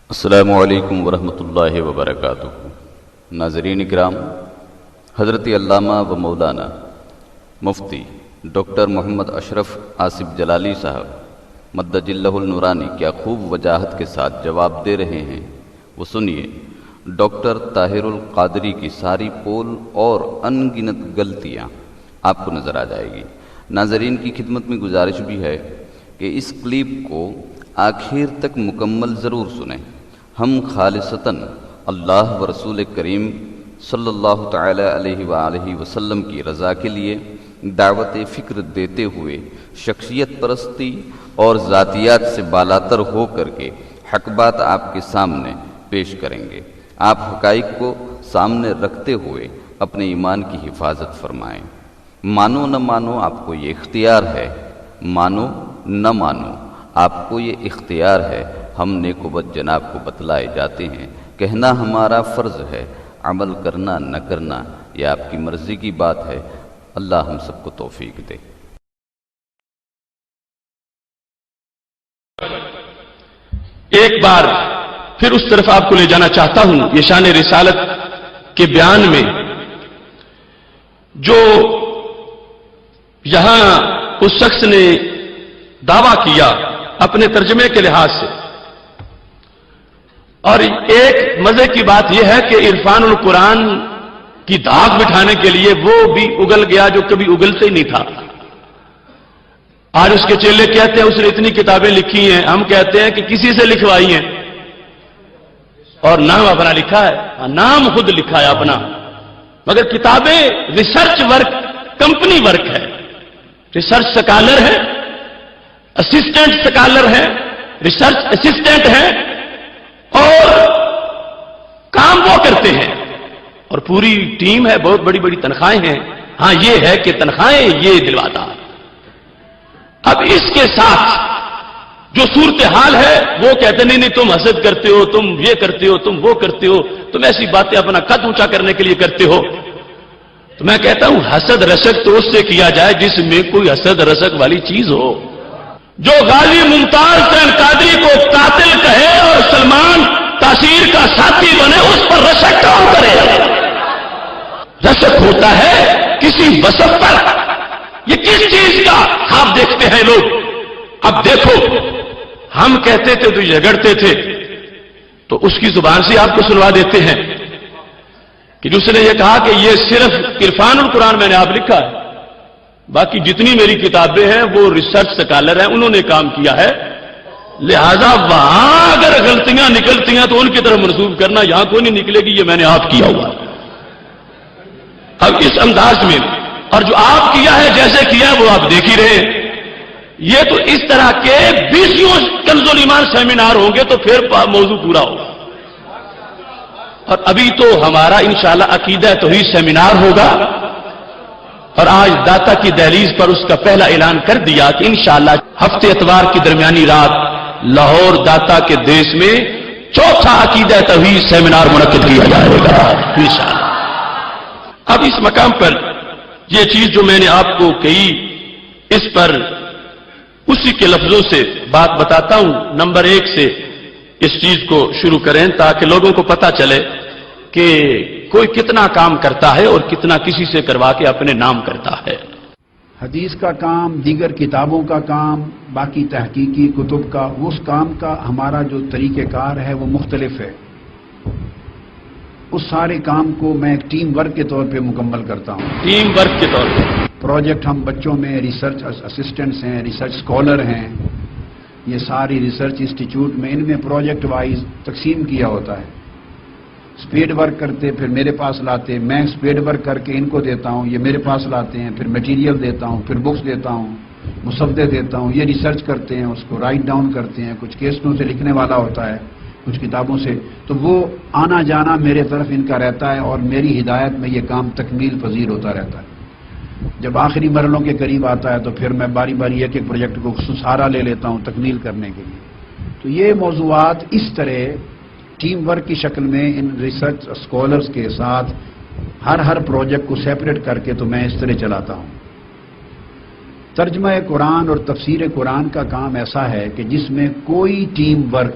السلام علیکم ورحمۃ اللہ وبرکاتہ۔ ناظرین اکرام، حضرت علامہ و مولانا مفتی ڈاکٹر محمد اشرف آصف جلالی صاحب مدج اللہ النورانی کیا خوب وجاہت کے ساتھ جواب دے رہے ہیں، وہ سنیے۔ ڈاکٹر طاہر القادری کی ساری پول اور ان گنت غلطیاں آپ کو نظر آ جائے گی۔ ناظرین کی خدمت میں گزارش بھی ہے کہ اس کلپ کو آخر تک مکمل ضرور سنیں۔ ہم خالصتاً اللہ و رسول کریم صلی اللہ تعالی علیہ وآلہ وسلم کی رضا کے لیے دعوت فکر دیتے ہوئے شخصیت پرستی اور ذاتیات سے بالاتر ہو کر کے حق بات آپ کے سامنے پیش کریں گے۔ آپ حقائق کو سامنے رکھتے ہوئے اپنے ایمان کی حفاظت فرمائیں۔ مانو نہ مانو آپ کو یہ اختیار ہے، مانو نہ مانو آپ کو یہ اختیار ہے۔ ہم نیک و بد جناب کو بتلائے جاتے ہیں، کہنا ہمارا فرض ہے، عمل کرنا نہ کرنا یہ آپ کی مرضی کی بات ہے۔ اللہ ہم سب کو توفیق دے۔ ایک بار پھر اس طرف آپ کو لے جانا چاہتا ہوں۔ یہ شان رسالت کے بیان میں جو یہاں اس شخص نے دعویٰ کیا اپنے ترجمے کے لحاظ سے، اور ایک مزے کی بات یہ ہے کہ عرفان القرآن کی داغ بٹھانے کے لیے وہ بھی اگل گیا جو کبھی اگلتے ہی نہیں تھا۔ آج اس کے چیلے کہتے ہیں اس نے اتنی کتابیں لکھی ہیں، ہم کہتے ہیں کہ کسی سے لکھوائی ہیں، اور نام اپنا لکھا ہے، نام خود لکھا ہے اپنا، مگر کتابیں ریسرچ ورک، کمپنی ورک ہے، ریسرچ سکالر ہے، اسسٹنٹ سکالر ہے، ریسرچ اسسٹنٹ ہے، اور کام وہ کرتے ہیں، اور پوری ٹیم ہے، بہت بڑی بڑی تنخواہیں ہیں۔ ہاں یہ ہے کہ تنخواہیں یہ دلواتا۔ اب اس کے ساتھ جو صورتحال ہے وہ کہتے نہیں نہیں تم حسد کرتے ہو، تم یہ کرتے ہو، تم وہ کرتے ہو، تم ایسی باتیں اپنا قد اونچا کرنے کے لیے کرتے ہو۔ تو میں کہتا ہوں حسد رشک تو اس سے کیا جائے جس میں کوئی حسد رشک والی چیز ہو۔ جو غازی ممتاز حسین قادری کو قاتل کہے اور سلمان تاثیر کا ساتھی بنے، اس پر رشک کون کرے؟ رشک ہوتا ہے کسی وصف پر۔ یہ کس چیز کا خواب دیکھتے ہیں لوگ؟ اب دیکھو، ہم کہتے تھے تو جھگڑتے تھے، تو اس کی زبان سے آپ کو سنوا دیتے ہیں کہ جس نے یہ کہا کہ یہ صرف عرفان القرآن میں نے آپ لکھا ہے، باقی جتنی میری کتابیں ہیں وہ ریسرچ سکالر ہیں، انہوں نے کام کیا ہے، لہذا وہاں اگر غلطیاں نکلتی ہیں تو ان کی طرف منسوب کرنا، یہاں کوئی نہیں نکلے گی، یہ میں نے آپ کیا ہوا ہے۔ اب اس انداز میں، اور جو آپ کیا ہے جیسے کیا ہے وہ آپ دیکھ ہی رہے ہیں۔ یہ تو اس طرح کے 20 کنز الایمان سیمینار ہوں گے تو پھر موضوع پورا ہوگا۔ اور ابھی تو ہمارا انشاءاللہ عقیدہ توحید سیمینار ہوگا، اور آج داتا کی دہلیز پر اس کا پہلا اعلان کر دیا کہ انشاءاللہ ہفتے اتوار کی درمیانی رات لاہور داتا کے دیس میں چوتھا عقیدہ توحید سیمینار منعقد کیا جائے گا انشاءاللہ۔ اب اس مقام پر یہ چیز جو میں نے آپ کو کہی، اس پر اسی کے لفظوں سے بات بتاتا ہوں۔ نمبر 1 سے اس چیز کو شروع کریں تاکہ لوگوں کو پتہ چلے کہ کوئی کتنا کام کرتا ہے اور کتنا کسی سے کروا کے اپنے نام کرتا ہے۔ حدیث کا کام، دیگر کتابوں کا کام، باقی تحقیقی کتب کا، اس کام کا ہمارا جو طریقہ کار ہے وہ مختلف ہے۔ اس سارے کام کو میں ایک ٹیم ورک کے طور پہ مکمل کرتا ہوں۔ ٹیم ورک کے طور پہ پروجیکٹ ہم بچوں میں ریسرچ اسسٹنٹس ہیں، ریسرچ اسکالر ہیں، یہ ساری ریسرچ انسٹیٹیوٹ میں ان میں پروجیکٹ وائز تقسیم کیا ہوتا ہے۔ اسپیڈ ورک کرتے پھر میرے پاس لاتے، میں اسپیڈ ورک کر کے ان کو دیتا ہوں، یہ میرے پاس لاتے ہیں، پھر میٹیریل دیتا ہوں، پھر بکس دیتا ہوں، مسودے دیتا ہوں، یہ ریسرچ کرتے ہیں، اس کو رائٹ ڈاؤن کرتے ہیں، کچھ کیسٹوں سے لکھنے والا ہوتا ہے، کچھ کتابوں سے، تو وہ آنا جانا میرے طرف ان کا رہتا ہے، اور میری ہدایت میں یہ کام تکمیل پذیر ہوتا رہتا ہے۔ جب آخری مرحلوں کے قریب آتا ہے تو پھر میں باری باری ایک ایک پروجیکٹ کو سہارا لے لیتا ہوں تکمیل کرنے کے لیے۔ تو یہ موضوعات اس طرح ٹیم ورک کی شکل میں ان ریسرچ اسکالرز کے ساتھ ہر پروجیکٹ کو سیپریٹ کر کے تو میں اس طرح چلاتا ہوں۔ ترجمہ قرآن اور تفسیر قرآن کا کام ایسا ہے کہ جس میں کوئی ٹیم ورک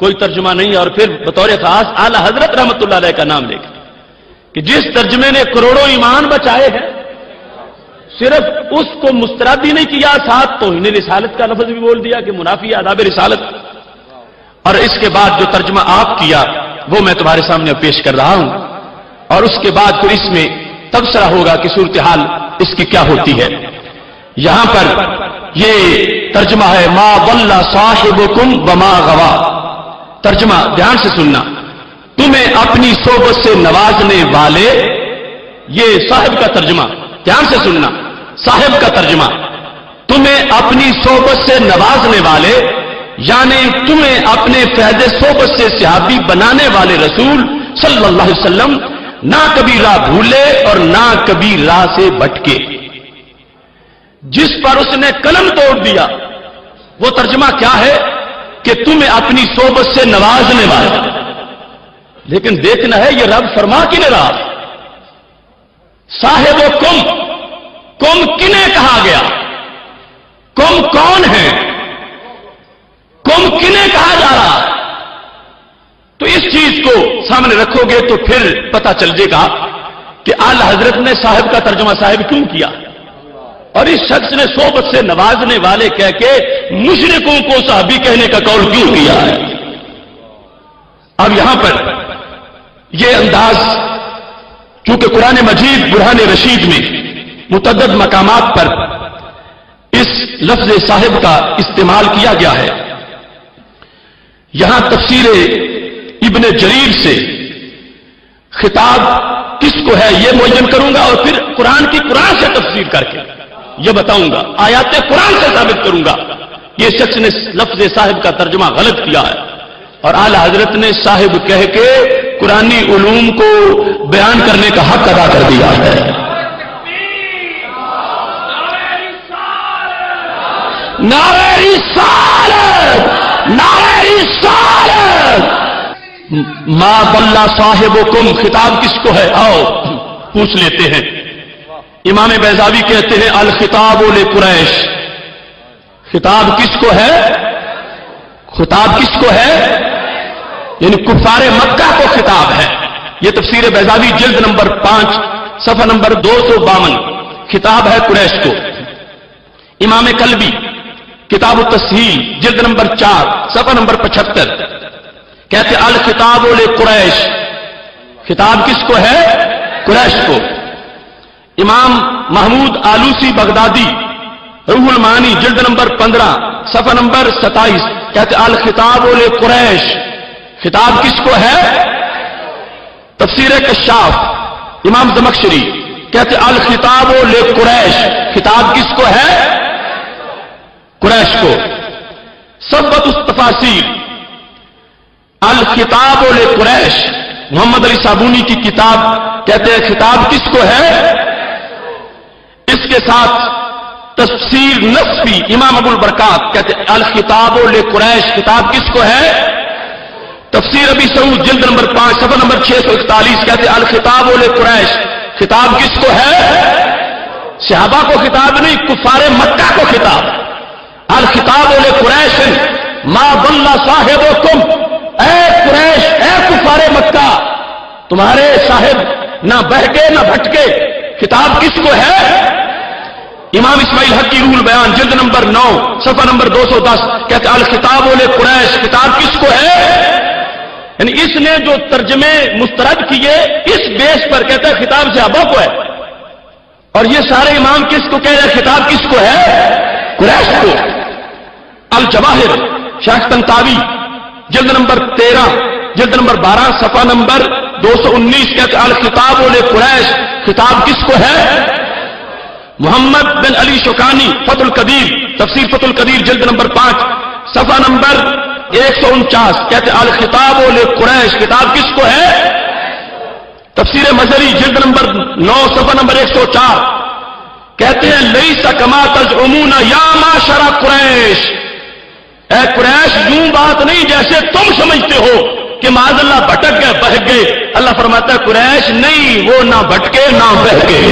کوئی ترجمہ نہیں، اور پھر بطور خاص اعلی حضرت رحمت اللہ علیہ کا نام لے کر کہ جس ترجمے نے کروڑوں ایمان بچائے ہیں، صرف اس کو مسترد ہی نہیں کیا، ساتھ توہین رسالت کا لفظ بھی بول دیا کہ منافی آداب رسالت. اور اس کے بعد جو ترجمہ آپ کیا وہ میں تمہارے سامنے پیش کر رہا ہوں، اور اس کے بعد پھر اس میں تبصرہ ہوگا کہ صورتحال اس کی کیا ہوتی ہے. یہاں پر یہ ترجمہ ہے ما ضل صاحبکم وما غوا. ترجمہ دھیان سے سننا. تمہیں اپنی صحبت سے نوازنے والے، یہ صاحب کا ترجمہ، دھیان سے سننا، صاحب کا ترجمہ، تمہیں اپنی صحبت سے نوازنے والے، یعنی تمہیں اپنے فیض صحبت سے صحابی بنانے والے رسول صلی اللہ علیہ وسلم نہ کبھی راہ بھولے اور نہ کبھی راہ سے بھٹکے. جس پر اس نے قلم توڑ دیا وہ ترجمہ کیا ہے کہ تمہیں اپنی صحبت سے نوازنے والے. لیکن دیکھنا ہے یہ رب فرما کی نہیں رہا. صاحب و کم کنہیں کہا گیا؟ کم کون ہے؟ کم کنہیں کہا جا رہا؟ تو اس چیز کو سامنے رکھو گے تو پھر پتہ چل جائے گا کہ اعلی حضرت نے صاحب کا ترجمہ صاحب کیوں کیا، اور اس شخص نے صحبت سے نوازنے والے کہہ کے مشرکوں کو صحابی کہنے کا قول کیوں کیا ہے. اب یہاں پر یہ انداز، چونکہ قرآن مجید برہان رشید میں متعدد مقامات پر اس لفظ صاحب کا استعمال کیا گیا ہے. یہاں تفسیر ابن جریر سے خطاب کس کو ہے یہ معین کروں گا، اور پھر قرآن سے تفسیر کر کے یہ بتاؤں گا، آیات قرآن سے ثابت کروں گا یہ شخص نے لفظ صاحب کا ترجمہ غلط کیا ہے، اور اعلی حضرت نے صاحب کہہ کے قرآنی علوم کو بیان کرنے کا حق ادا کر دیا ہے. نعرہ رسالت، نعرہ رسالت. ما ضل صاحبکم خطاب کس کو ہے؟ آؤ پوچھ لیتے ہیں. امام بیضاوی کہتے ہیں الخطاب لقریش. خطاب کس کو ہے؟ خطاب کس کو ہے؟ یعنی کفار مکہ کو خطاب ہے. یہ تفسیر بیضاوی جلد نمبر 5 صفحہ نمبر 252. خطاب ہے قریش کو. امام کلبی کتاب التسہیل جلد نمبر 4 صفحہ نمبر 75 کہتے الخطاب لقریش. خطاب کس کو ہے؟ قریش کو. امام محمود آلوسی بغدادی روح المعانی جلد نمبر 15 صفحہ نمبر 27 کہتے الخطاب لقریش. خطاب کس کو ہے؟ تفسیر کشاف امام زمخشری کہتے الخطاب لقریش. خطاب کس کو ہے؟ قریش کو. ثبت التفاسیر الخطاب لقریش محمد علی صابونی کی کتاب کہتے ہیں خطاب کس کو ہے؟ اس کے ساتھ تفسیر نصفی امام ابو البرکات کہتے ہیں الخطاب لقریش. خطاب کس کو ہے؟ تفسیر ابی سعود جلد نمبر 5 صفحہ نمبر 641 کہتے ہیں الخطاب لقریش. خطاب کس کو ہے؟ صحابہ کو خطاب نہیں، کفار مکہ کو خطاب. الخطاب لقریش ما ضل صاحبکم. اے قریش، اے کفار مکہ، تمہارے صاحب نہ بہکے نہ بھٹکے. خطاب کس کو ہے؟ امام اسماعیل حق کی روح البیان جلد نمبر 9 صفحہ نمبر 210 کہتے الخطاب لقریش. خطاب کس کو ہے؟ یعنی اس نے جو ترجمے مسترد کیے اس بیس پر کہتا ہے خطاب صحابہ کو ہے، اور یہ سارے امام کس کو کہہ رہے ہیں؟ خطاب کس کو ہے؟ قریش کو. الجواہر شیخ طنطاوی جلد نمبر 13 جلد نمبر 12 صفحہ نمبر 219 کہتے الخطاب لقریش. خطاب کس کو ہے؟ محمد بن علی شوکانی فتح القدیر تفسیر فتح القدیر جلد نمبر 5 صفحہ نمبر 149 کہتے الخطاب لقریش. خطاب کس کو ہے؟ تفسیر مظہری جلد نمبر 9 صفحہ نمبر 104 کہتے ہیں لیس کما تزعمون یا معشر قریش. اے قریش، یوں بات نہیں جیسے تم سمجھتے ہو کہ معاذ اللہ بھٹک گئے بہک گئے. اللہ فرماتا ہے قریش نہیں، وہ نہ بھٹکے نہ بہکے.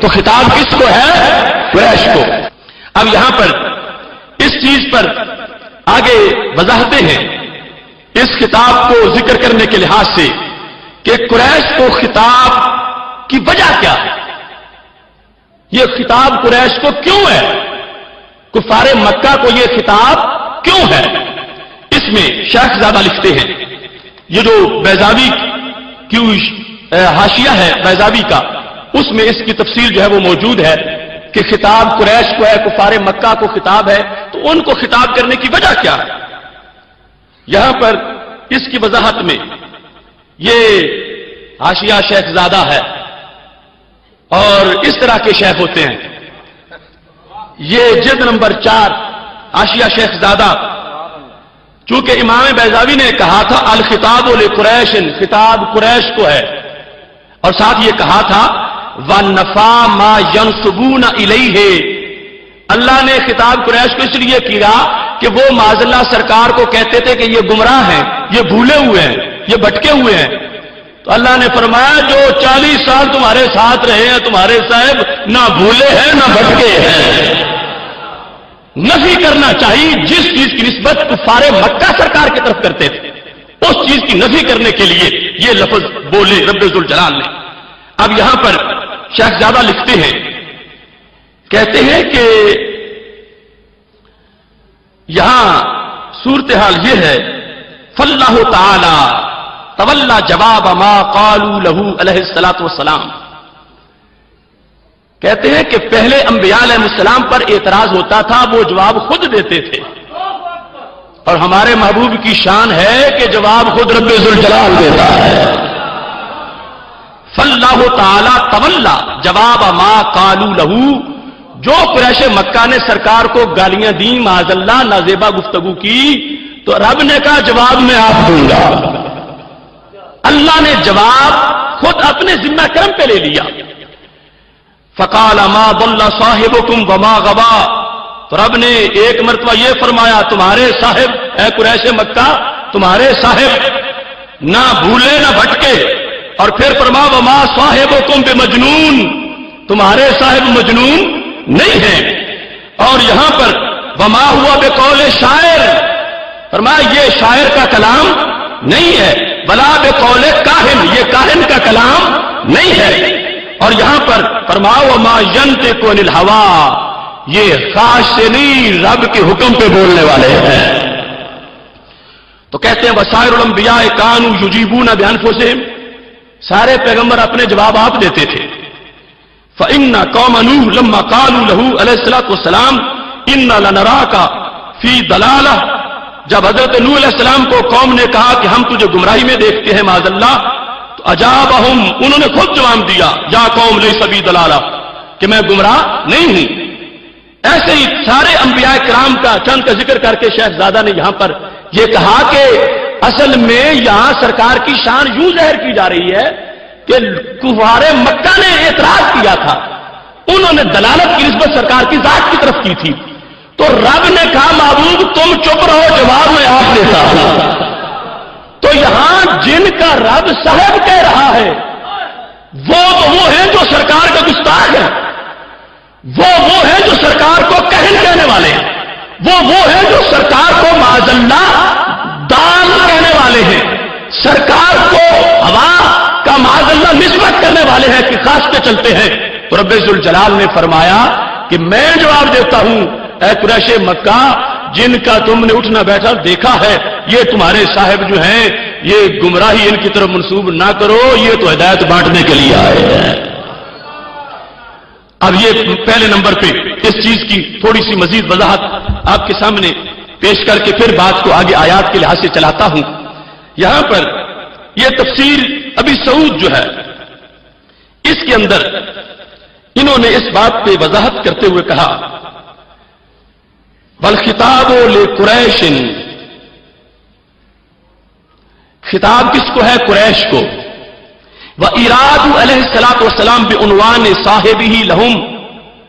تو خطاب کس کو ہے؟ قریش کو. اب یہاں پر اس چیز پر آگے وضاحتیں ہیں. اس خطاب کو ذکر کرنے کے لحاظ سے کہ قریش کو خطاب کی وجہ کیا ہے، یہ خطاب قریش کو کیوں ہے، کفار مکہ کو یہ خطاب کیوں ہے؟ اس میں شیخ زادہ لکھتے ہیں، یہ جو بیضاوی کی حاشیہ ہے بیضاوی کا، اس میں اس کی تفصیل جو ہے وہ موجود ہے کہ خطاب قریش کو ہے، کفار مکہ کو خطاب ہے، تو ان کو خطاب کرنے کی وجہ کیا ہے؟ یہاں پر اس کی وضاحت میں یہ حاشیہ شیخ زادہ ہے، اور اس طرح کے شیخ ہوتے ہیں۔ یہ جلد نمبر 4 حاشیہ شیخ زادہ، چونکہ امام بیضاوی نے کہا تھا الخطاب لقریش، خطاب قریش کو ہے، اور ساتھ یہ کہا تھا وَنَفَا مَا يَنْسُبُونَ إِلَيْهِ، اللہ نے خطاب قریش کو اس لیے کیا کہ وہ معاذ اللہ سرکار کو کہتے تھے کہ یہ گمراہ ہیں، یہ بھولے ہوئے ہیں، یہ بھٹکے ہوئے ہیں، تو اللہ نے فرمایا جو 40 سال تمہارے ساتھ رہے ہیں تمہارے صاحب نہ بھولے ہیں نہ بھٹکے ہیں۔ نفی کرنا چاہیے جس چیز کی نسبت کفار مکہ سرکار کی طرف کرتے تھے، اس چیز کی نفی کرنے کے لیے یہ لفظ بولے رب ذوالجلال نے۔ اب یہاں پر شیخ زادہ لکھتے ہیں، کہتے ہیں کہ یہاں صورتحال یہ ہے فاللہ تعالی تولا جواب ما قالوا له علیہ الصلوۃ والسلام، کہتے ہیں کہ پہلے انبیاء علیہ السلام پر اعتراض ہوتا تھا، وہ جواب خود دیتے تھے، اور ہمارے محبوب کی شان ہے کہ جواب خود رب ذوالجلال دیتا ہے۔ فاللہ تعالی تولا جواب ما قالوا له، جو قریش مکہ نے سرکار کو گالیاں دیں، معاذ اللہ نازیبا گفتگو کی، تو رب نے کہا جواب میں آپ دوں گا۔ اللہ نے جواب خود اپنے ذمہ کرم پہ لے لیا۔ فقال ما ضل صاحبكم وما غوا، تو رب نے ایک مرتبہ یہ فرمایا تمہارے صاحب اے قریش مکہ، تمہارے صاحب نہ بھولے نہ بھٹکے، اور پھر فرما وما صاحبكم بمجنون، تمہارے صاحب مجنون نہیں ہے، اور یہاں پر وما ہوا بقول شاعر، فرمایا یہ شاعر کا کلام نہیں ہے، بلا بقول کاہن، یہ کاہن کا کلام نہیں ہے، اور یہاں پر فرماؤ وما ينطق عن الهوى، یہ خواہش سے نہیں رب کے حکم پہ بولنے والے ہیں۔ تو کہتے ہیں وسائر الانبیاء کانوا یجیبون بانفسہم، سارے پیغمبر اپنے جواب آپ دیتے تھے۔ فإن قوم نوح لما قالوا له علیہ الصلوۃ والسلام إن لنراك في ضلالة، جب حضرت نوح علیہ السلام کو قوم نے کہا کہ ہم تجھے گمراہی میں دیکھتے ہیں معاذ اللہ، تو اجابہم، انہوں نے خود جواب دیا یا قوم لیس بی ضلالہ، کہ میں گمراہ نہیں ہوں۔ ایسے ہی سارے انبیاء کرام کا چند کا ذکر کر کے شیخ زادہ نے یہاں پر یہ کہا کہ اصل میں یہاں سرکار کی شان یوں ظاہر کی جا رہی ہے کہ کفار مکہ نے اعتراض کیا تھا، انہوں نے دلالت کی نسبت سرکار کی ذات کی طرف کی تھی، تو رب نے کہا محبوب تم چپ رہو، جواب میں آپ دیتا ہوں۔ تو یہاں جن کا رب صاحب کہہ رہا ہے وہ ہیں جو سرکار کا گستاخ ہے، وہ ہیں جو سرکار کو کہن کہنے والے ہیں، وہ ہیں جو سرکار کو معاذ اللہ دان کہنے والے ہیں، سرکار کو ہوا کا معاذ اللہ نسبت کرنے والے ہیں کہ خاص کے چلتے ہیں۔ تو رب ذوالجلال نے فرمایا کہ میں جواب دیتا ہوں اے قریش مکہ، جن کا تم نے اٹھنا بیٹھا دیکھا ہے، یہ تمہارے صاحب جو ہیں یہ گمراہی ان کی طرف منسوب نہ کرو، یہ تو ہدایت بانٹنے کے لیے آئے ہیں۔ اب یہ پہلے نمبر پہ اس چیز کی تھوڑی سی مزید وضاحت آپ کے سامنے پیش کر کے پھر بات کو آگے آیات کے لحاظ سے چلاتا ہوں۔ یہاں پر یہ تفسیر ابی سعود جو ہے اس کے اندر انہوں نے اس بات پہ وضاحت کرتے ہوئے کہا والخطاب لقریش، خطاب کس کو ہے؟ قریش کو۔ وَإِرَادُ علیہ الصلوۃ والسلام بعنوان صاحبہ لہم،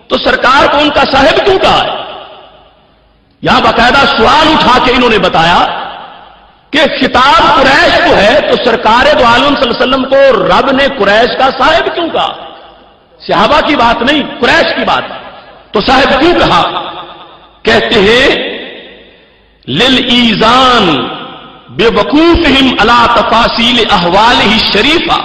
تو سرکار کو ان کا صاحب کیوں کہا ہے؟ یہاں باقاعدہ سوال اٹھا کے انہوں نے بتایا کہ خطاب قریش کو ہے، تو سرکار دو عالم صلی اللہ علیہ وسلم کو رب نے قریش کا صاحب کیوں کہا؟ صحابہ کی بات نہیں، قریش کی بات، تو صاحب کیوں کہا؟ کہتے ہیں للایذان بے وقوفہم علی تفاصیل احوالہ شریفہ،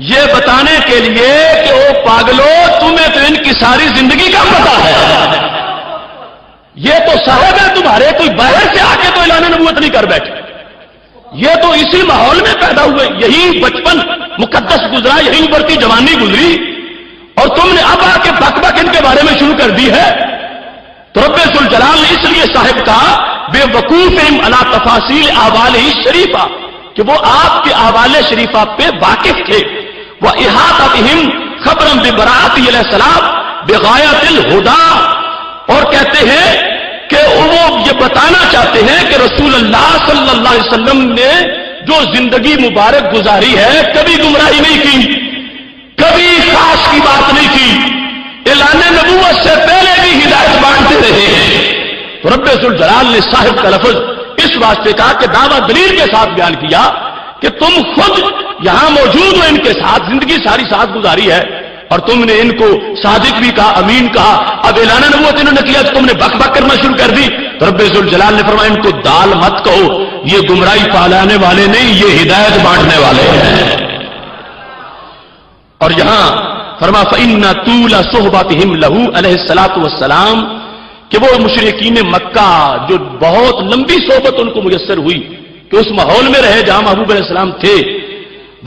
یہ بتانے کے لیے کہ او پاگلو تمہیں تو ان کی ساری زندگی کا پتہ ہے، یہ تو صاحب ہے تمہارے، کوئی باہر سے آ کے تو اعلان نبوت نہیں کر بیٹھے، یہ تو اسی ماحول میں پیدا ہوئے، یہی بچپن مقدس گزرا، یہی ابھرتی جوانی گزری، اور تم نے اب آ کے بک بک ان کے بارے میں شروع کر دی ہے۔ تو رب ذوالجلال نے اس لیے صاحب کہا بے وقوفہم علی تفاصیل احوالہ شریفہ، کہ وہ آپ کے احوال شریفہ پہ واقف تھے، وَإِحَاطَتِهِمْ خَبْرًا بِبَرَاءَتِهِ علیہ السلام بِغَایَةِ الْہُدَىٰ، اور کہتے ہیں کہ وہ یہ بتانا چاہتے ہیں کہ رسول اللہ صلی اللہ علیہ وسلم نے جو زندگی مبارک گزاری ہے کبھی گمراہی نہیں کی، کبھی خاص کی بات نہیں کی، اعلان نبوت سے پہلے بھی ہدایت بانٹتے رہے ہیں۔ تو رب ذوالجلال نے صاحب کا لفظ اس واسطے کہا کہ دعویٰ دلیل کے ساتھ بیان کیا کہ تم خود یہاں موجود ہو، ان کے ساتھ زندگی ساری ساتھ گزاری ہے، اور تم نے ان کو صادق بھی کہا، امین کہا، اب اعلان نبوت انہوں نے کیا تو تم نے بک بک کرنا شروع کر دی۔ تو رب ذوالجلال نے فرمایا ان کو دال مت کہو، یہ گمراہی پھیلانے والے نہیں، یہ ہدایت بانٹنے والے ہیں۔ اور یہاں فرما فإن طول صحبتهم له علیہ الصلوۃ والسلام، کہ وہ مشرکین مکہ جو بہت لمبی صحبت ان کو میسر ہوئی کہ اس ماحول میں رہے جہاں محبوب علیہ السلام تھے،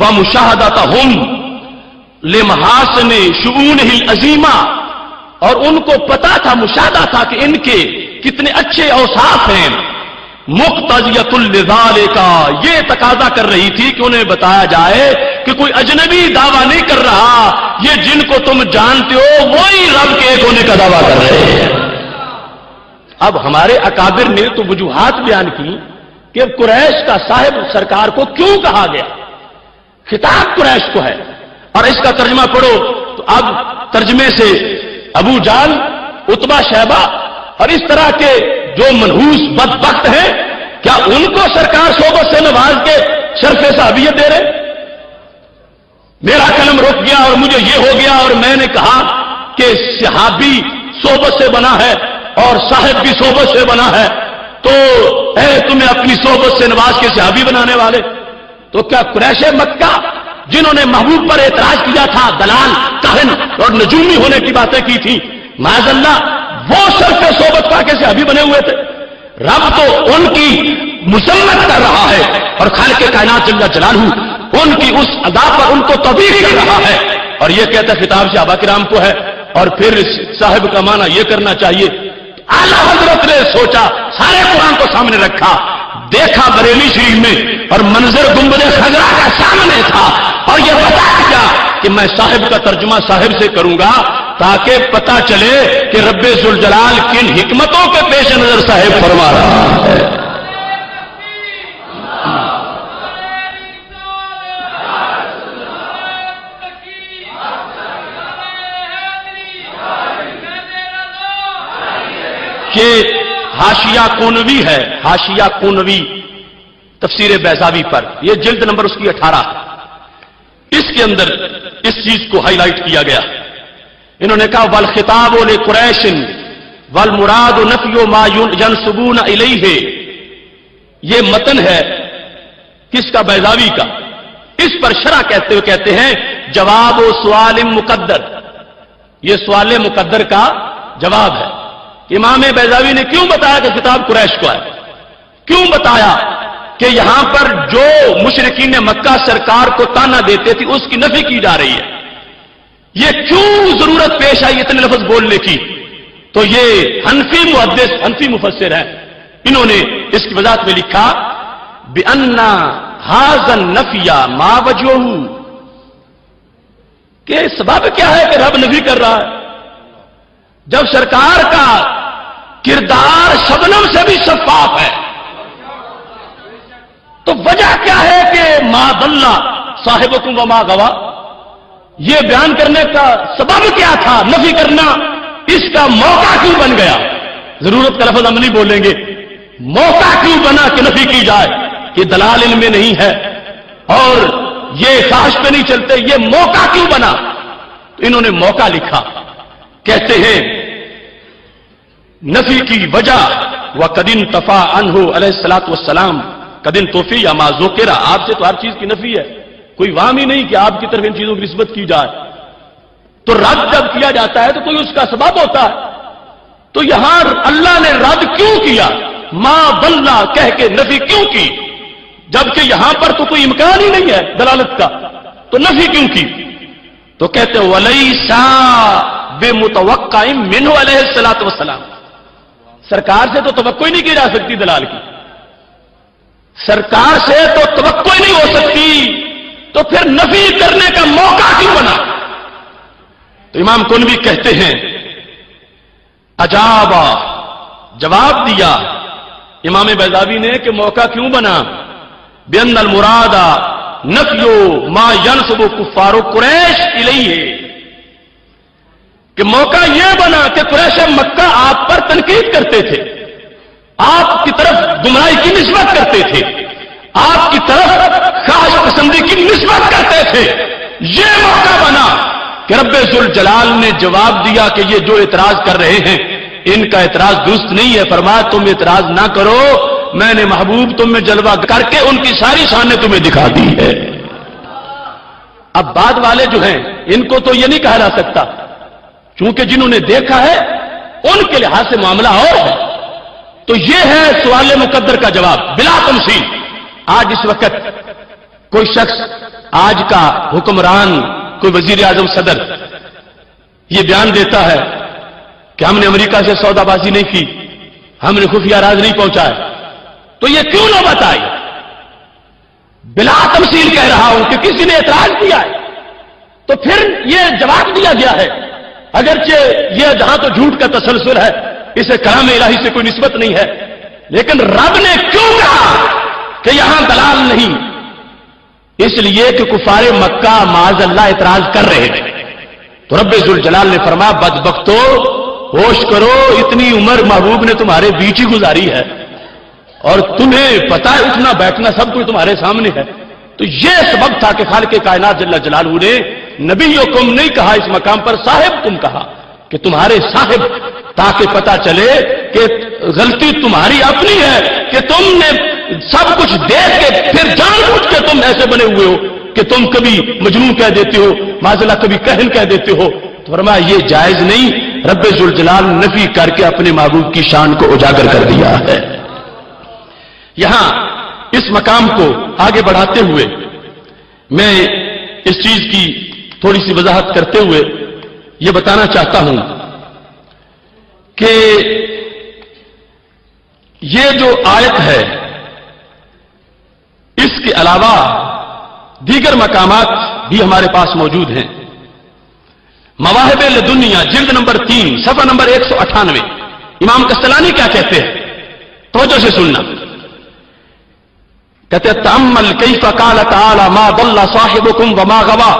ومشاہدتهم لمحاسن شؤونہ العظیمہ، اور ان کو پتا تھا، مشاہدہ تھا کہ ان کے کتنے اچھے اوصاف ہیں، مقتضیۃ لذالک، یہ تقاضا کر رہی تھی کہ انہیں بتایا جائے کہ کوئی اجنبی دعویٰ نہیں کر رہا، یہ جن کو تم جانتے ہو وہی رب کے ایک ہونے کا دعویٰ کر رہے ہیں۔ اب ہمارے اکابر نے تو وجوہات بیان کی کہ قریش کا صاحب سرکار کو کیوں کہا گیا، خطاب قریش کو ہے، اور اس کا ترجمہ پڑھو تو اب ترجمے سے ابو جہل، عتبہ، شیبہ اور اس طرح کے جو منحوس بدبخت ہیں، کیا ان کو سرکار صحبت سے نواز کے شرف صحابیت دے رہے؟ میرا قلم رک گیا اور مجھے یہ ہو گیا اور میں نے کہا کہ صحابی صحبت سے بنا ہے اور صاحب بھی صحبت سے بنا ہے، تو اے تمہیں اپنی صحبت سے نواز کے صحابی بنانے والے، تو کیا قریش مکہ جنہوں نے محبوب پر اعتراض کیا تھا، دلال، کاہن اور نجومی ہونے کی باتیں کی تھی، معاذ اللہ وہ شرف صحبت پا کے صحابی بنے ہوئے تھے؟ رب تو ان کی مذمت کر رہا ہے، اور خالق کائنات جل جلالہ ان کی اس ادا پر ان کو توبیخ کر رہا ہے، اور یہ کہتا ہے خطاب صحابہ کرام کو ہے، اور پھر صاحب کا معنی یہ کرنا چاہیے۔ اعلیٰ حضرت نے سوچا، سارے قرآن کو سامنے رکھا، دیکھا بریلی شریف میں اور منظر گنبد خضرا کا سامنے تھا، اور یہ بتا دیا کہ میں صاحب کا ترجمہ صاحب سے کروں گا تاکہ پتہ چلے کہ رب ذوالجلال کن حکمتوں کے پیش نظر صاحب فرما رہا ہے۔ کہ حاشیہ کونوی ہے، حاشیہ کونوی تفسیر بیضاوی پر، یہ جلد نمبر اس کی 18، اس کے اندر اس چیز کو ہائی لائٹ کیا گیا۔ انہوں نے کہا والخطاب لقریش والمراد نفی ما ينسبون الیہ، یہ متن ہے کس کا؟ بیضاوی کا۔ اس پر شرح کہتے ہوئے کہتے ہیں جواب و سوال مقدر، یہ سوال مقدر کا جواب ہے۔ امام بیضاوی نے کیوں بتایا کہ خطاب قریش کو ہے؟ کیوں بتایا کہ یہاں پر جو مشرکین مکہ سرکار کو تانا دیتے تھے اس کی نفی کی جا رہی ہے، یہ کیوں ضرورت پیش آئی اتنے لفظ بولنے کی؟ تو یہ حنفی محدث، حنفی مفسر ہے، انہوں نے اس کی وضاحت میں لکھا بِأَنَّ هَذَا النَّفْيَ مَا وَجْهُ، کہ سبب کیا ہے کہ رب نفی کر رہا ہے جب سرکار کا کردار شبنم سے بھی شفاف ہے؟ تو وجہ کیا ہے کہ ما ضل صاحبکم وما غوا، یہ بیان کرنے کا سبب کیا تھا؟ نفی کرنا اس کا موقع کیوں بن گیا؟ ضرورت کا لفظ ہم نہیں بولیں گے، موقع کیوں بنا کہ نفی کی جائے کہ دلال علم میں نہیں ہے اور یہ خواہش پہ نہیں چلتے، یہ موقع کیوں بنا؟ تو انہوں نے موقع لکھا، کہتے ہیں نفی کی وجہ و قدن تفا انہو علیہ الصلوۃ والسلام قدن توفی یا ما ذکر، آپ سے تو ہر چیز کی نفی ہے، کوئی وہم ہی نہیں کہ آپ کی طرف ان چیزوں کی نسبت کی جائے، تو رد جب کیا جاتا ہے تو کوئی اس کا سبب ہوتا ہے، تو یہاں اللہ نے رد کیوں کیا، ما ضل کہہ کے نفی کیوں کی، جبکہ یہاں پر تو کوئی امکان ہی نہیں ہے دلالت کا، تو نفی کیوں کی؟ تو کہتے ہیں وَلَيْسَ بِمُتَوَقَّعٍ مِّنْهُ علیہ الصلوۃ والسلام، سرکار سے تو توقع ہی نہیں کی جا سکتی دلال کی، سرکار سے تو توقع ہی نہیں ہو سکتی، تو پھر نفی کرنے کا موقع کیوں بنا؟ تو امام کنوی کہتے ہیں اجابا، جواب دیا امام بیضاوی نے کہ موقع کیوں بنا، بِأَنَّ الْمُرَادَ نَفْيُ مَا يَنْسُبُ كُفَّارُ قُرَيْشَ إِلَيْهِ، کہ موقع یہ بنا کہ قریش مکہ آپ پر تنقید کرتے تھے، آپ کی طرف گمراہی کی نسبت کرتے تھے، آپ کی طرف خواہش پسندی کی نسبت کرتے تھے، یہ موقع بنا کہ رب ذوالجلال نے جواب دیا کہ یہ جو اعتراض کر رہے ہیں ان کا اعتراض درست نہیں ہے، فرمایا تم اعتراض نہ کرو، میں نے محبوب تم میں جلوہ کر کے ان کی ساری شانیں تمہیں دکھا دی ہے۔ اب بعد والے جو ہیں ان کو تو یہ نہیں کہا جا سکتا، چونکہ جنہوں نے دیکھا ہے ان کے لحاظ سے معاملہ اور ہے، تو یہ ہے سوال مقدر کا جواب بلا تمثیل۔ آج اس وقت کوئی شخص، آج کا حکمران، کوئی وزیر اعظم، صدر یہ بیان دیتا ہے کہ ہم نے امریکہ سے سودا بازی نہیں کی، ہم نے خفیہ راز نہیں پہنچایا، تو یہ کیوں نہ بتائے؟ بلا تمثیل کہہ رہا ہوں کہ کسی نے اعتراض کیا ہے تو پھر یہ جواب دیا گیا ہے، اگرچہ یہ جہاں تو جھوٹ کا تسلسل ہے، اسے کلام الہی سے کوئی نسبت نہیں ہے، لیکن رب نے کیوں کہا کہ یہاں دلال نہیں؟ اس لیے کہ کفار مکہ معاذ اللہ اعتراض کر رہے تھے، تو رب ذوالجلال نے فرمایا بدبختو ہوش کرو، اتنی عمر محبوب نے تمہارے بیچ ہی گزاری ہے اور تمہیں پتہ ہے اٹھنا بیٹھنا سب کچھ تمہارے سامنے ہے، تو یہ سبب تھا کہ خالق کائنات جل جلالہ نے نبیکم نہیں کہا اس مقام پر صاحب تم کہا کہ تمہارے صاحب، تاکہ پتا چلے کہ غلطی تمہاری اپنی ہے کہ تم نے سب کچھ دیکھ کے پھر جان بوجھ کے تم ایسے بنے ہوئے ہو کہ تم کبھی مجنون کہہ دیتے ہو، معاذاللہ کبھی کہن کہہ دیتے ہو، تو فرمایا یہ جائز نہیں، رب ذوالجلال نفی کر کے اپنے محبوب کی شان کو اجاگر کر دیا ہے۔ یہاں اس مقام کو آگے بڑھاتے ہوئے میں اس چیز کی تھوڑی سی وضاحت کرتے ہوئے یہ بتانا چاہتا ہوں کہ یہ جو آیت ہے اس کے علاوہ دیگر مقامات بھی ہمارے پاس موجود ہیں۔ مواہب لدنیا جلد نمبر 3 صفحہ نمبر 198 امام قسطلانی کیا کہتے ہیں، توجہ سے سننا، کہتے ہیں تأمل کیف قال تعالی ما ضل صاحبکم وما غوا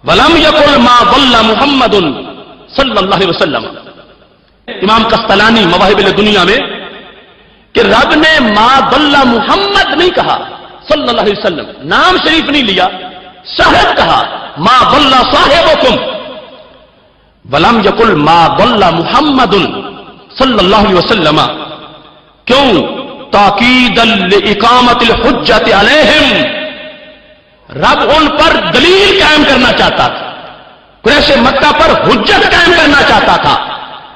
ولم یقل ما ضل محمد صلی اللہ علیہ وسلم۔ امام قسطلانی مواہب لدنیا میں کہ رب نے ما ضل محمد نہیں کہا صلی اللہ علیہ وسلم، نام شریف نہیں لیا، صاحب کہا، ما ضل صاحبکم ولم یقل ما ضل محمد صلی اللہ علیہ وسلم۔ کیوں؟ تاکیدا لاقامت الحجت علیہم، رب ان پر دلیل قائم کرنا چاہتا تھا، قریش مکہ پر حجت قائم کرنا چاہتا تھا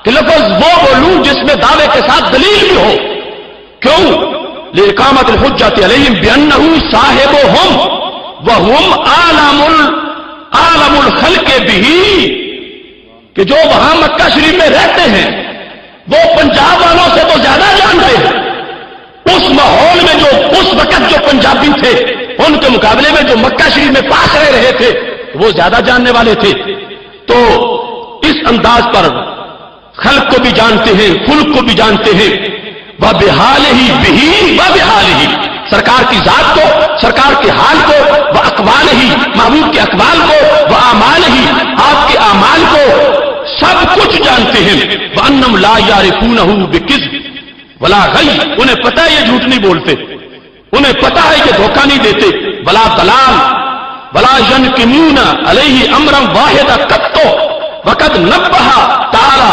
کہ لفظ وہ بولوں جس میں دعوے کے ساتھ دلیل بھی ہو۔ کیوں؟ لاقامت الحجت علیہم بانہ صاحبہم وہم عالم الخلق بہ، کہ جو وہاں مکہ شریف میں رہتے ہیں وہ پنجاب والوں سے تو زیادہ جانتے ہیں، اس ماحول میں جو اس وقت جو پنجابی تھے ان کے مقابلے میں جو مکہ شریف میں پاس رہ رہے تھے وہ زیادہ جاننے والے تھے، تو اس انداز پر خلق کو بھی جانتے ہیں، خلق کو بھی جانتے ہیں، وَبِحَالِهِ بِهِ وَبِحَالِهِ، سرکار کی ذات کو، سرکار کے حال کو، وَأَقْوَالِهِ، محبوب کے اقوال کو، وَأَعْمَالِهِ، آپ کے اعمال کو، سب کچھ جانتے ہیں۔ وَأَنَّهُمْ لَا يَعْرِفُونَهُ بِكِذْبٍ وَلَا غَيٍّ، انہیں پتہ ہے یہ جھوٹ نہیں بولتے، انہیں پتہ ہے کہ دھوکہ نہیں دیتے، وَلَا ضَلَالٍ وَلَا يَنْقِمُونَ عَلَيْهِ أَمْرًا وَاحِدًا قَطُّ وَقَدْ نَبَّهَ تَعَالَى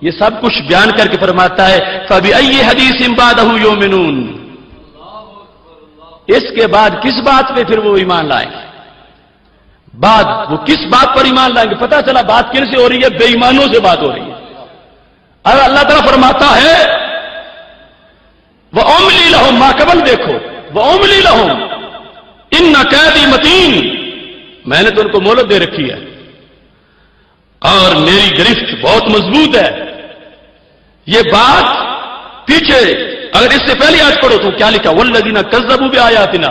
یہ سب کچھ بیان کر کے فرماتا ہے فَبِأَيِّ حَدِيثٍ بَعْدَهُ يُؤْمِنُونَ، اس کے بعد کس بات پہ پھر وہ ایمان لائیں گے؟ بعد وہ کس بات پر ایمان لائیں گے؟ پتہ چلا بات کن سے ہو رہی ہے؟ بے ایمانوں سے بات ہو رہی ہے۔ اور اللہ تعالیٰ فرماتا ہے وَأُمْلِي لَهُمْ، ما قبل دیکھو، وَأُمْلِي لَهُمْ إِنَّ كَيْدِي مَتِينٌ، میں نے تو ان کو مہلت دے رکھی ہے اور میری گرفت بہت مضبوط ہے۔ یہ بات پیچھے اگر اس سے پہلی آیت پڑھو تو کیا لکھا؟ وَالَّذِينَ كَذَّبُوا بِآيَاتِنَا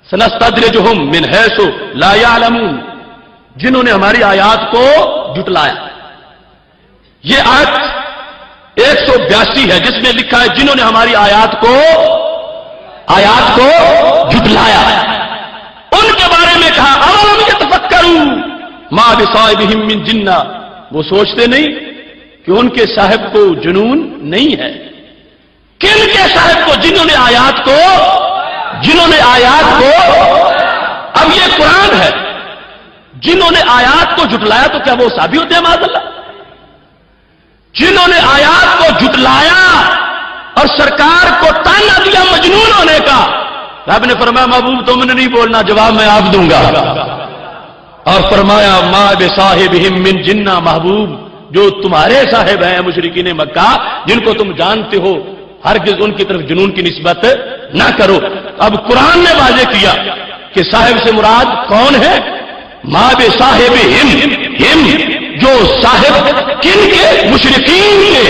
سَنَسْتَدْرِجُهُمْ مِنْ حَيْثُ لَا يَعْلَمُونَ، جنہوں نے ہماری آیات کو جھٹلایا۔ یہ آیت 182 ہے جس میں لکھا ہے جنہوں نے ہماری آیات کو جھٹلایا، ان کے بارے میں کہا اَوَلَمْ يَتَفَكَّرُوا مَا بِصَاحِبِهِم مِّن جِنَّةٍ، وہ سوچتے نہیں کہ ان کے صاحب کو جنون نہیں ہے۔ کن کے صاحب کو؟ جنہوں نے آیات کو اب یہ قرآن ہے، جنہوں نے آیات کو جھٹلایا تو کیا وہ صحابی ہوتے ہیں؟ معاذ اللہ، جنہوں نے آیات کو جھٹلایا اور سرکار کو تانا دیا مجنون ہونے کا، رب نے فرمایا محبوب تم نے نہیں بولنا، جواب میں آپ دوں گا، اور فرمایا ما بصاحبہم من جنہ، محبوب جو تمہارے صاحب ہیں مشرکین مکہ جن کو تم جانتے ہو، ہرگز ان کی طرف جنون کی نسبت نہ کرو۔ اب قرآن نے واضح کیا کہ صاحب سے مراد کون ہے؟ ما بصاحبہم، ہم جو صاحب کن کے؟ مشرکین کے،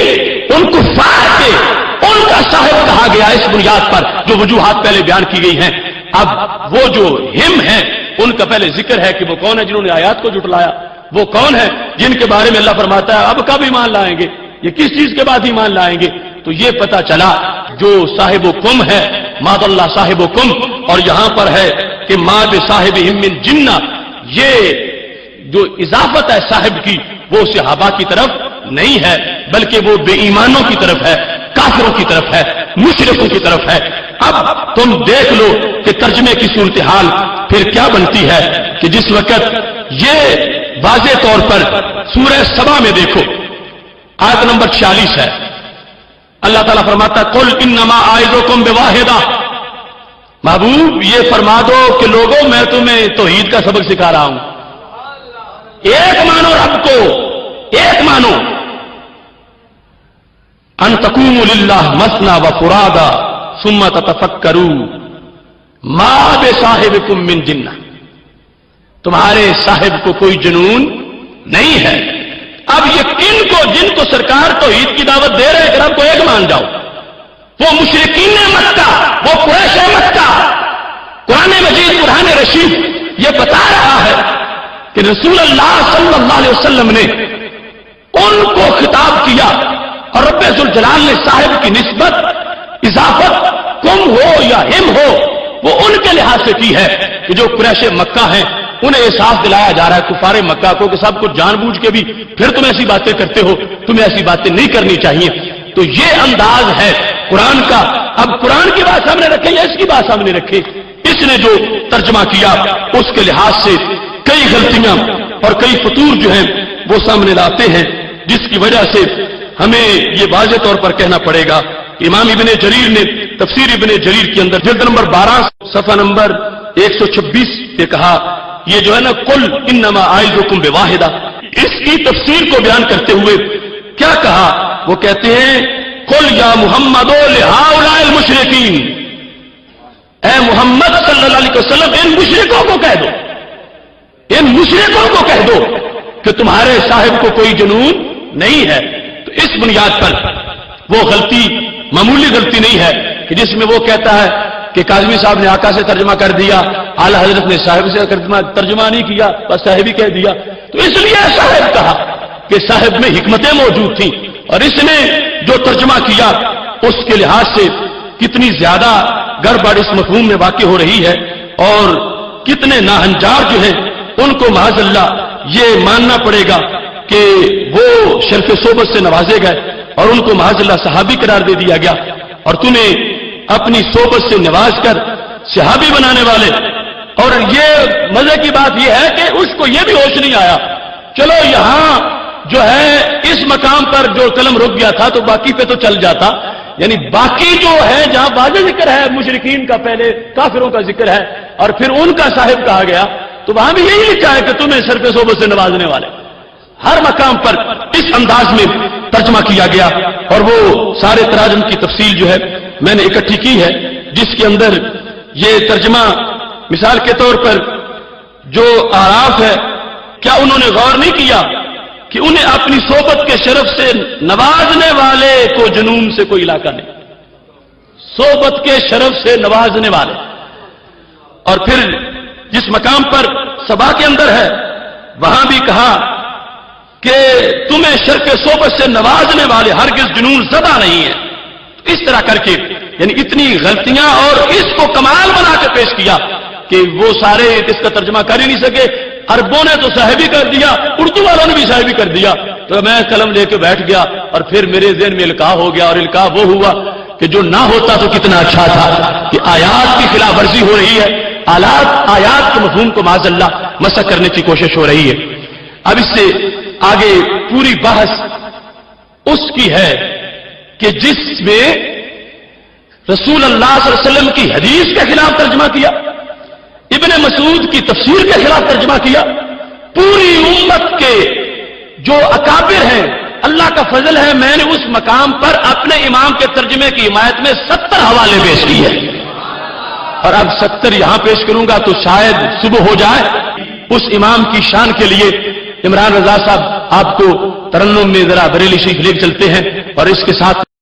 ان کفار کے، ان کا صاحب کہا گیا اس بنیاد پر جو وجوہات پہلے بیان کی گئی ہیں۔ اب وہ جو ہم ہیں ان کا پہلے ذکر ہے کہ وہ کون ہے جنہوں نے آیات کو جھٹلایا، وہ کون ہے جن کے بارے میں اللہ فرماتا ہے اب کب ایمان لائیں گے، یہ کس چیز کے بعد ایمان لائیں گے؟ تو یہ پتا چلا جو صاحب کم ہے ماد اللہ صاحب کم، اور یہاں پر ہے کہ ما بصاحبہم من جنہ، یہ جو اضافت ہے صاحب کی وہ صحابہ کی طرف نہیں ہے بلکہ وہ بے ایمانوں کی طرف ہے، کافروں کی طرف ہے، مشرکوں کی طرف ہے۔ اب تم دیکھ لو کہ ترجمے کی صورتحال پھر کیا بنتی ہے کہ جس وقت یہ واضح طور پر سورہ سبا میں دیکھو آیت نمبر 46 ہے، اللہ تعالیٰ فرماتا ہے قل انما اعظکم بواحدہ، محبوب یہ فرما دو کہ لوگوں میں تمہیں توحید کا سبق سکھا رہا ہوں، ایک مانو رب کو، ایک مانو، ان تقوموا للہ مثنی وفرادا ثم تتفکروا ما بصاحبکم من جنہ، تمہارے صاحب کو کوئی جنون نہیں ہے۔ اب یہ کن کو؟ جن کو سرکار توحید کی دعوت دے رہے ہیں کہ رب کو ایک مان جاؤ، وہ مشرکین مکہ، وہ قریش مکہ۔ قرآن مجید، قرآن رشید یہ بتا رہا ہے کہ رسول اللہ صلی اللہ علیہ وسلم نے ان کو خطاب کیا اور رب ذوالجلال نے صاحب کی نسبت اضافت کم ہو یا ہم ہو وہ ان کے لحاظ سے کی ہے کہ جو قریش مکہ ہیں انہیں احساس دلایا جا رہا ہے کفار مکہ کو کہ سب کچھ جان بوجھ کے بھی پھر تم ایسی باتیں کرتے ہو، تمہیں ایسی باتیں نہیں کرنی چاہیے۔ تو یہ انداز ہے قرآن کا۔ اب قرآن کی بات سامنے رکھیں یا اس کی بات سامنے رکھیں، اس نے جو ترجمہ کیا اس کے لحاظ سے کئی غلطیاں اور کئی فطور جو ہیں وہ سامنے لاتے ہیں، جس کی وجہ سے ہمیں یہ واضح طور پر کہنا پڑے گا۔ امام ابن جریر نے تفسیر ابن جریر کے اندر جلد نمبر 12 صفحہ نمبر 126 پہ کہا یہ جو ہے نا قل انما اعظکم بواحدہ، اس کی تفسیر کو بیان کرتے ہوئے کیا کہا؟ وہ کہتے ہیں قل یا محمد لہؤلاء المشرکین، اے محمد صلی اللہ علیہ وسلم ان مشرکوں کو کہہ دو، ان مشرکوں کو کہہ دو کہ تمہارے صاحب کو کوئی جنون نہیں ہے۔ تو اس بنیاد پر وہ غلطی معمولی غلطی نہیں ہے کہ جس میں وہ کہتا ہے کہ کاظمی صاحب نے آقا سے ترجمہ کر دیا، اعلی حضرت نے صاحب سے ترجمہ نہیں کیا، بس صاحب ہی کہہ دیا۔ تو اس لیے صاحب کہا کہ صاحب میں حکمتیں موجود تھیں، اور اس نے جو ترجمہ کیا اس کے لحاظ سے کتنی زیادہ گڑبڑ اس مفہوم میں واقع ہو رہی ہے، اور کتنے ناہنجار جو ہیں ان کو معاذ اللہ یہ ماننا پڑے گا کہ وہ شرف صحبت سے نوازے گئے اور ان کو معاذ اللہ صحابی قرار دے دیا گیا، اور تمہیں اپنی صحبت سے نواز کر صحابی بنانے والے۔ اور یہ مزے کی بات یہ ہے کہ اس کو یہ بھی ہوش نہیں آیا، چلو یہاں جو ہے اس مقام پر جو قلم رک گیا تھا تو باقی پہ تو چل جاتا، یعنی باقی جو ہے جہاں واضح ذکر ہے مشرکین کا، پہلے کافروں کا ذکر ہے اور پھر ان کا صاحب کہا گیا، تو وہاں بھی یہی لکھا ہے کہ تمہیں سر پہ صحبت سے نوازنے والے. ہر مقام پر اس انداز میں ترجمہ کیا گیا، اور وہ سارے تراجم کی تفصیل جو ہے میں نے اکٹھی کی ہے، جس کے اندر یہ ترجمہ مثال کے طور پر جو آراف ہے، کیا انہوں نے غور نہیں کیا کہ انہیں اپنی صحبت کے شرف سے نوازنے والے کو جنون سے کوئی علاقہ نہیں، صحبت کے شرف سے نوازنے والے. اور پھر جس مقام پر سبا کے اندر ہے وہاں بھی کہا کہ تمہیں شرف صحبت سے نوازنے والے ہرگز جنون زدہ نہیں ہے. اس طرح کر کے یعنی اتنی غلطیاں، اور اس کو کمال بنا کے پیش کیا کہ وہ سارے اس کا ترجمہ کر ہی نہیں سکے. عربوں نے تو صاحبی کر دیا، اردو والوں نے بھی صاحبی کر دیا. تو میں قلم لے کے بیٹھ گیا اور پھر میرے ذہن میں القاء ہو گیا، اور القاء وہ ہوا کہ جو نہ ہوتا تو کتنا اچھا تھا کہ آیات کی خلاف ورزی ہو رہی ہے، آیات کے مفہوم کو معاذ اللہ مسخ کرنے کی کوشش ہو رہی ہے. اب اس سے آگے پوری بحث اس کی ہے کہ جس میں رسول اللہ صلی اللہ علیہ وسلم کی حدیث کے خلاف ترجمہ کیا، ابن مسعود کی تفسیر کے خلاف ترجمہ کیا. پوری امت کے جو اکابر ہیں، اللہ کا فضل ہے میں نے اس مقام پر اپنے امام کے ترجمے کی حمایت میں 70 حوالے پیش کیے ہیں، اور اب 70 یہاں پیش کروں گا تو شاید صبح ہو جائے. اس امام کی شان کے لیے عمران رضا صاحب آپ کو ترنم میں ذرا بریلی شریف لے چلتے ہیں، اور اس کے ساتھ